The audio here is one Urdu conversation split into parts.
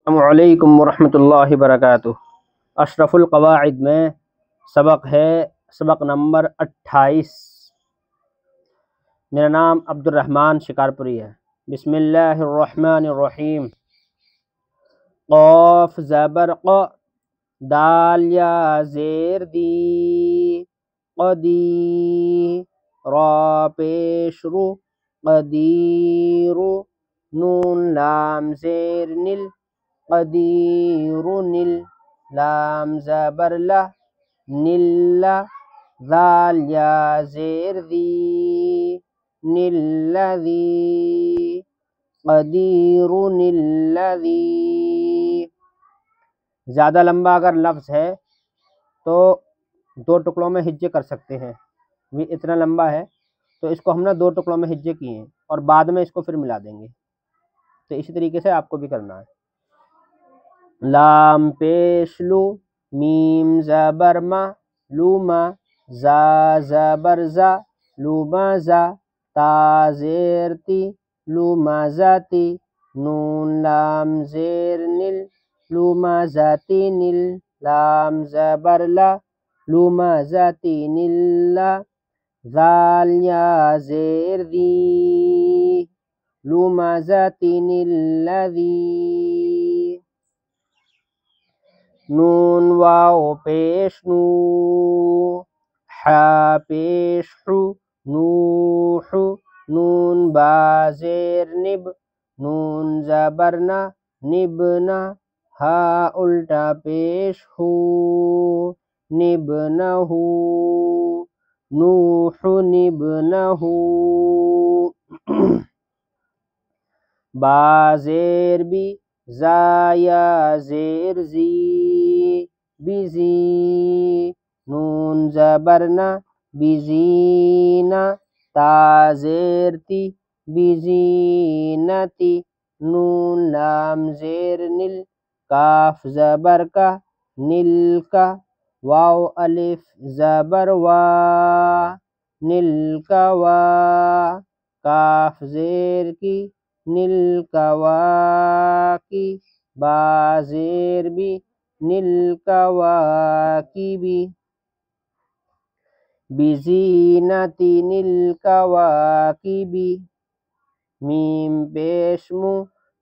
السلام علیکم ورحمۃ اللہ وبرکاتہ۔ اشرف القواعد میں سبق نمبر 28۔ میرا نام عبد الرحمن شکارپوری ہے۔ بسم اللہ الرحمن الرحیم۔ قاف زبر ق، دال یا زیر دی، قدی، را پیش رو، قدیر، نون لام زیر نل، قدیر نل، لام زبر لا، نل، ذال یا زیر دی، نلذی، قدیر نلذی۔ زیادہ لمبا اگر لفظ ہے تو 2 ٹکڑوں میں ہجے کر سکتے ہیں۔ یہ اتنا لمبا ہے تو اس کو ہم نے 2 ٹکڑوں میں ہجے کیے ہیں اور بعد میں اس کو پھر ملا دیں گے۔ تو اسی طریقے سے آپ کو بھی کرنا ہے۔ لام پیش لو، میم زبر ما، لوما، زا زبر زا، لوما زا، تا زیر تی، لوما زاتی، نون لام زیر نل، لوما زاتی نل، لام زبر لا، لوما زاتی نل، ذال یا زیر دی، لوما زاتی نلذی۔ نون واو پیش نو، حا پیش حو، نوح، نون با زیر نب، نون زبرنا، نبنا، ہا الٹا پیش ہو، نبنہ، نوح نبنہ۔ با زیر بی، زا یا زیر زی، بزی، نون زبرنا، بزینا، تا زیر تی، بزینتی، نون لام زیر نل، کاف زبر کا، نل کا، واو الف زبر وا، نل کا وا، کاف زیر کی، نل کا وا کی، با زیر بی، نل کا وا کی بی، بزینتی نل کا وا کی بی۔ میم پیش مو،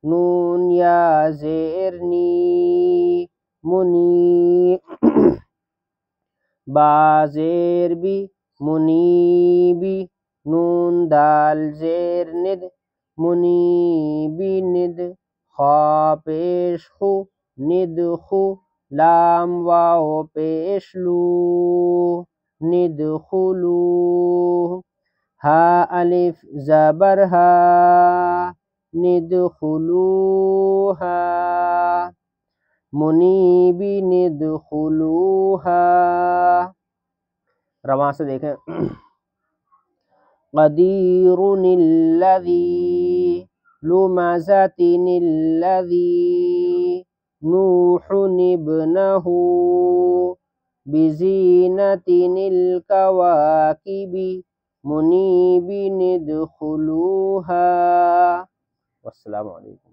نون یا زیر نی، منی، با زیر بی، منیبی، نون دال زیر ند، منیبی ند، خا پیش خو، ند خو، لام واو پیش لو، ند خلو، ہا الف زبر ہا، ند خلوہا، منیبی ند خلوہا۔ رواں سے دیکھیں۔ قدیر الذی، لمزۃ الذی، نوح ابنہ، بزینۃ الکواکب، منیب ادخلوہا۔ والسلام علیکم۔